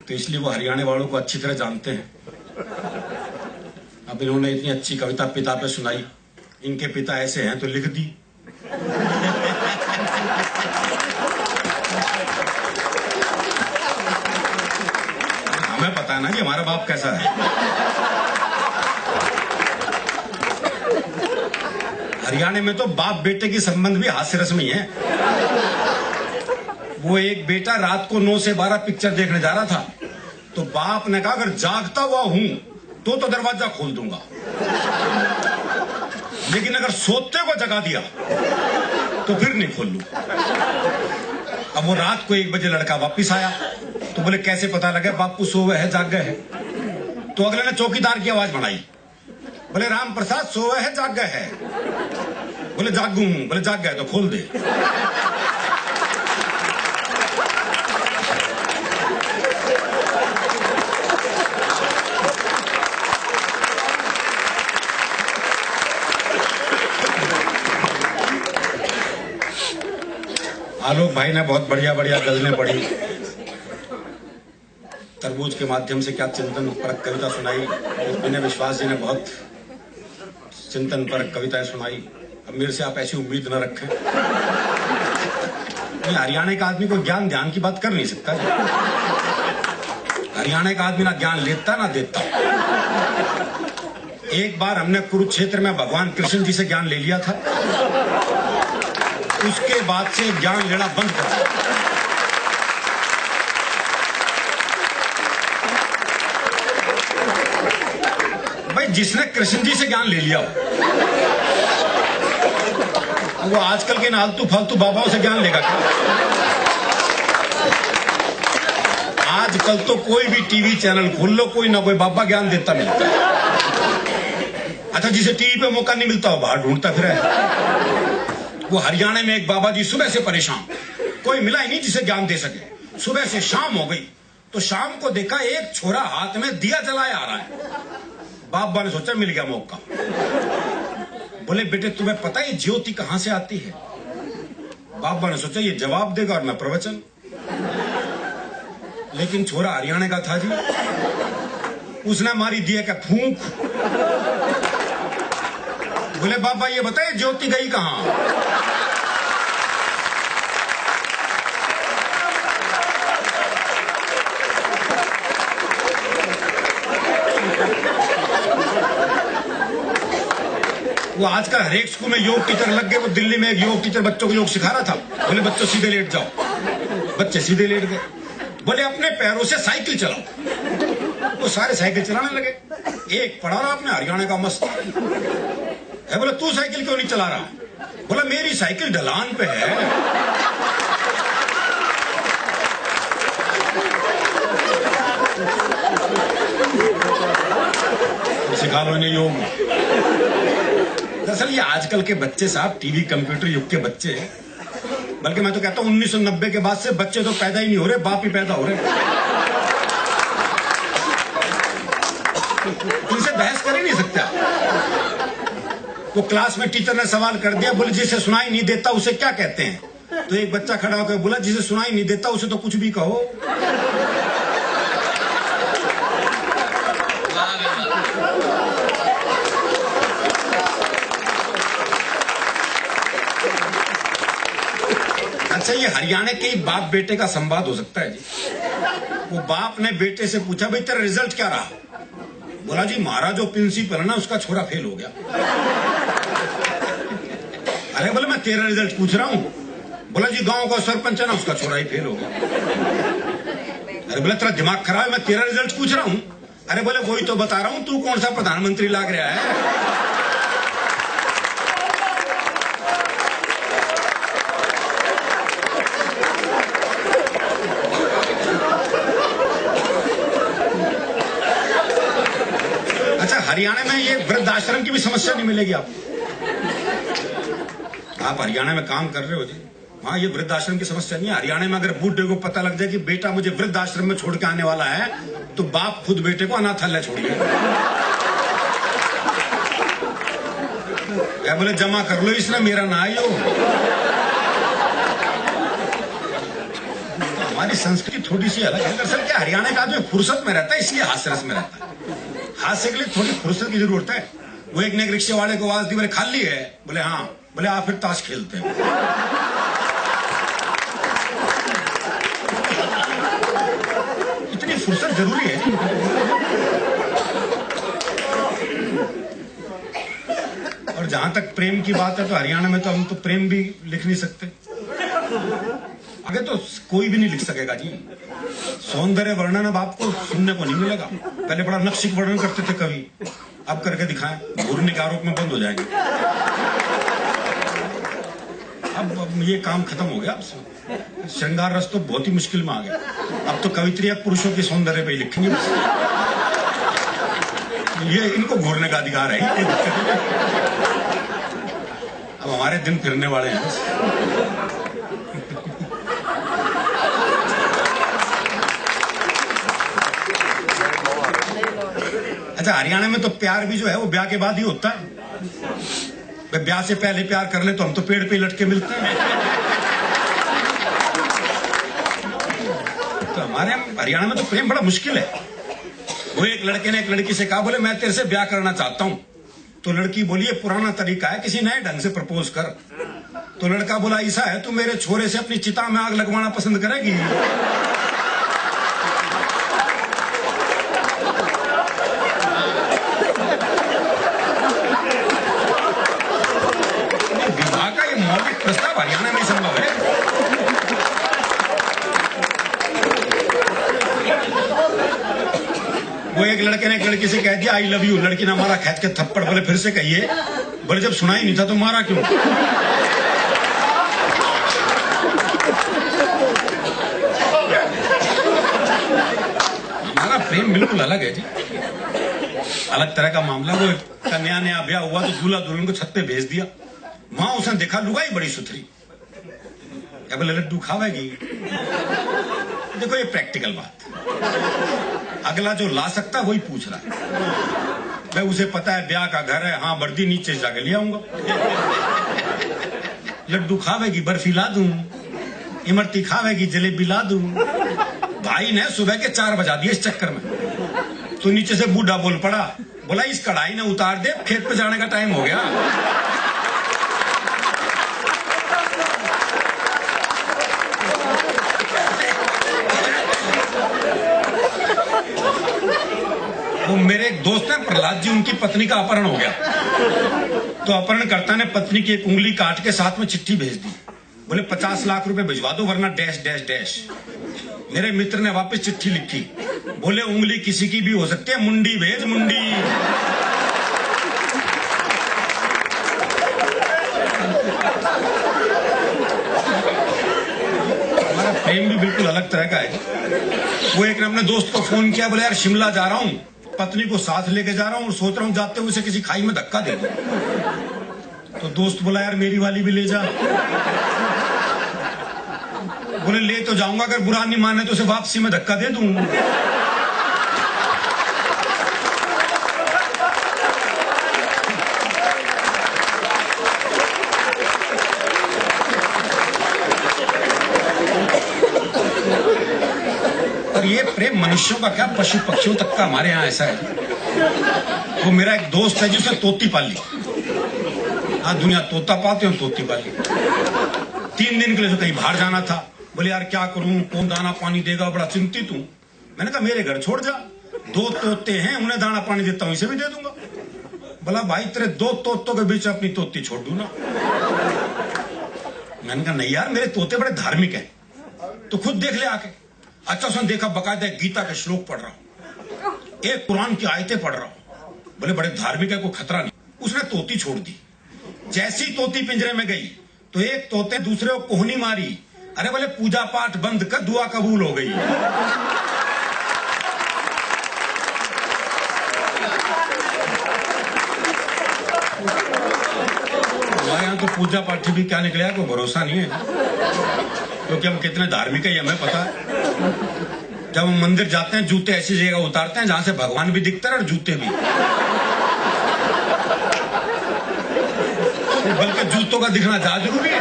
तो इसलिए वो हरियाणा वालों को अच्छी तरह जानते हैं। अब इन्होंने इतनी अच्छी कविता पिता पे सुनाई, इनके पिता ऐसे हैं तो लिख दी। हमें पता है ना कि हमारा बाप कैसा है। हरियाणा में तो बाप बेटे की संबंध भी हास्य रस्मी है। वो एक बेटा रात को 9 से 12 पिक्चर देखने जा रहा था, तो बाप ने कहा अगर जागता हुआ हूं तो दरवाजा खोल दूंगा, लेकिन अगर सोते को जगा दिया तो फिर नहीं खोल लूं। अब वो रात को 1 बजे लड़का वापिस आया, तो बोले कैसे पता लगे बापू सोवे है जाग गए है? तो अगले ने चौकीदार की आवाज बढ़ाई, बोले राम प्रसाद सोवे है जाग गए है? बोले जागू हूं। बोले जाग गए तो खोल दे। आलोक भाई ने बहुत बढ़िया बढ़िया गजलें पढ़ी, तरबूज के माध्यम से क्या चिंतन परक कविता सुनाई। विनय विश्वास जी ने बहुत चिंतन परक कविताएं सुनाई। अब मेरे से आप ऐसी उम्मीद न रखें। हरियाणा का आदमी को ज्ञान ध्यान की बात कर नहीं सकता। हरियाणा का आदमी ना ज्ञान लेता ना देता। एक बार हमने कुरुक्षेत्र में भगवान कृष्ण जी से ज्ञान ले लिया था, उसके बाद से ज्ञान लेना बंद कर दिया। भाई जिसने कृष्ण जी से ज्ञान ले लिया वो आजकल के नालतू फालतू बाबाओं से ज्ञान लेगा क्या? आजकल तो कोई भी टीवी चैनल खोल लो, कोई ना कोई बाबा ज्ञान देता मिलता है। अच्छा, जिसे टीवी पे मौका नहीं मिलता हो बाहर ढूंढता फिर है। वो हरियाणा में एक बाबा जी सुबह से परेशान, कोई मिला ही नहीं जिसे ज्ञान दे सके। सुबह से शाम हो गई तो शाम को देखा एक छोरा हाथ में दिया जलाए आ रहा है। बाबा ने सोचा मिल गया मौका। बोले बेटे तुम्हें पता है ज्योति कहां से आती है? बाबा ने सोचा ये जवाब देगा और मैं प्रवचन। लेकिन छोरा हरियाणा का था जी, उसने मारी दिया का फूंक। बोले बाबा ये बताइए ज्योति गई कहां? वो आजकल हर एक स्कूल में योग टीचर लग गए। वो दिल्ली में एक योग टीचर बच्चों को योग सिखा रहा था। बोले बच्चों सीधे लेट जाओ। बच्चे सीधे लेट गए। बोले अपने पैरों से साइकिल चलाओ। वो सारे साइकिल चलाने लगे। एक पढ़ा रहा अपने हरियाणा का मस्त है। बोले तू साइकिल क्यों नहीं चला रहा? बोला मेरी साइकिल ढलान पे है। सिखा लो इन्हें योग। दरअसल ये आजकल के बच्चे साहब टीवी कंप्यूटर युग के बच्चे, बल्कि मैं तो कहता हूं 1990 के बाद से बच्चे तो पैदा ही नहीं हो रहे, बाप ही पैदा हो रहे। इनसे बहस कर ही नहीं सकता। वो क्लास में टीचर ने सवाल कर दिया, बोले जिसे सुनाई नहीं देता उसे क्या कहते हैं? तो एक बच्चा खड़ा होकर बोला जिसे सुनाई नहीं देता उसे तो कुछ भी कहो। अच्छा, ये हरियाणा के ही बाप बेटे का संवाद हो सकता है जी। वो बाप ने बेटे से पूछा भाई तेरा रिजल्ट क्या रहा? बोला जी हमारा जो प्रिंसिपल है ना उसका छोरा फेल हो गया। अरे बोले मैं तेरा रिजल्ट पूछ रहा हूं। बोला जी गांव का सरपंच है ना उसका छोरा ही फेल हो गया। अरे बोले तेरा दिमाग खराब है, मैं तेरा रिजल्ट पूछ रहा हूं। अरे बोले वही तो बता रहा हूं, तू कौन सा प्रधानमंत्री लाग रहा है? अच्छा, हरियाणा में ये वृद्धाश्रम की भी समस्या नहीं मिलेगी आपको। आप हरियाणा में काम कर रहे हो जी, वहां ये वृद्धाश्रम की समस्या नहीं है। हरियाणा में अगर बूढ़े को पता लग जाए कि बेटा मुझे वृद्धाश्रम में छोड़ के आने वाला है, तो बाप खुद बेटे को अनाथालय छोड़िए। बोले जमा कर लो इसने, मेरा ना आयो। हमारी संस्कृति थोड़ी सी अलग है। दरअसल क्या हरियाणा का आदमी फुर्सत में रहता है, इसलिए हास्य रस में रहता है। हास्य के लिए थोड़ी फुर्सत की जरूरत है। वो एक ने एक रिक्शे वाले को आवाज दी, बोले खाली है? बोले हाँ। बोले आप फिर ताश खेलते हैं। इतनी फुर्सत जरूरी है। और जहां तक प्रेम की बात है तो हरियाणा में तो हम तो प्रेम भी लिख नहीं सकते। आगे तो कोई भी नहीं लिख सकेगा जी। सौंदर्य वर्णन अब आपको सुनने को नहीं मिलेगा। पहले बड़ा नक्शिक वर्णन करते थे कवि, अब करके दिखाएं, घूरने के आरोप में बंद हो जाएंगे। अब ये काम खत्म हो गया। अब श्रृंगार रस तो बहुत ही मुश्किल में आ गया। अब तो कवित्रियां पुरुषों के सौंदर्य पे ही लिखेंगे बस। ये इनको घूरने का अधिकार है, कोई दिक्कत नहीं। अब हमारे दिन फिरने वाले हैं बस। अच्छा, हरियाणा में तो प्यार भी जो है वो ब्याह के बाद ही होता है। ब्याह से पहले प्यार कर ले तो हम तो पेड़ पे लटके मिलते हैं। तो हमारे हरियाणा में तो प्रेम बड़ा मुश्किल है। वो एक लड़के ने एक लड़की से कहा, बोले मैं तेरे से ब्याह करना चाहता हूं। तो लड़की बोली, ये पुराना तरीका है, किसी नए ढंग से प्रपोज कर। तो लड़का बोला, ऐसा है तू मेरे छोरे से अपनी चिता में आग लगवाना पसंद करेगी? विवाह का ये मौलिक प्रस्ताव हरियाणा में संभव है। वो एक लड़के ने एक लड़की से कह दिया आई लव यू। लड़की ने मारा खींच के थप्पड़। बोले फिर से कहिए। बोले जब सुना ही नहीं था तो मारा क्यों? हमारा प्रेम बिल्कुल अलग है जी, अलग तरह का मामला। वो कन्या नया ब्याह हुआ तो दूल्हा दुल्हन को छत पे भेज दिया। वहां उसने देखा लुगाई बड़ी सुथरी, क्या बोले लड्डू खावेगी? देखो ये प्रैक्टिकल बात। अगला जो ला सकता वही पूछ रहा है। मैं उसे पता है ब्याह का घर है, हाँ वर्दी नीचे जाके ले आऊंगा। लड्डू खावेगी, बर्फी ला दूं। इमरती खावेगी, जलेबी ला दूं। भाई ने सुबह के 4 बजा दिए इस चक्कर में। तो नीचे से बूढ़ा बोल पड़ा, बोला इस कढ़ाई ने उतार दे, खेत पे जाने का टाइम हो गया। वो मेरे एक दोस्त हैं प्रहलाद जी, उनकी पत्नी का अपहरण हो गया। तो अपहरणकर्ता ने पत्नी की एक उंगली काट के साथ में चिट्ठी भेज दी। बोले 50 लाख रुपए भिजवा दो वरना डैश डैश डैश। मेरे मित्र ने वापस चिट्ठी लिखी। बोले उंगली किसी की भी हो सकती है, मुंडी भेज मुंडी। हमारा प्रेम भी बिल्कुल अलग तरह का है। वो एक ने अपने दोस्त को फोन किया, बोले यार शिमला जा रहा हूं, पत्नी को साथ लेके जा रहा हूं और सोच रहा हूं जाते हुए उसे किसी खाई में धक्का दे दूं। तो दोस्त बोला यार मेरी वाली भी ले जा। बोले ले तो जाऊंगा, अगर बुरा नहीं माने तो उसे वापसी में धक्का दे दूं। और ये प्रेम मनुष्यों का क्या, पशु पक्षियों तक का हमारे यहाँ ऐसा है। वो मेरा एक दोस्त है जिसने तोती पाली। हाँ दुनिया तोता पाते हो, तोती पाली। 3 दिन के लिए तो कहीं बाहर जाना था। बोले यार क्या करूं, कौन दाना पानी देगा, बड़ा चिंतित हूं। मैंने कहा मेरे घर छोड़ जा, 2 तोते हैं, उन्हें दाना पानी देता हूं, इसे भी दे दूंगा। बोला भाई तेरे 2 तोतों के बीच अपनी तोती छोड़ दूं ना। मैंने कहा नहीं यार मेरे तोते बड़े धार्मिक हैं, तो खुद देख ले आके। अच्छा उसने देखा बकायदा गीता के श्लोक पढ़ रहा हूं, एक कुरान की आयतें पढ़ रहा हूं। बोले बड़े धार्मिक है, कोई खतरा नहीं। उसने तोती छोड़ दी। जैसी तोती पिंजरे में गई तो एक तोते दूसरे को कोहनी मारी। अरे बोले पूजा पाठ बंद कर, दुआ कबूल हो गई। हमारे यहाँ तो पूजा पाठ भी क्या निकलेगा कोई भरोसा नहीं है, क्योंकि हम कितने धार्मिक है हमें पता है। जब हम मंदिर जाते हैं जूते ऐसी जगह उतारते हैं जहां से भगवान भी दिखते हैं और जूते भी। बल्कि जूतों का दिखना ज्यादा जरूरी है।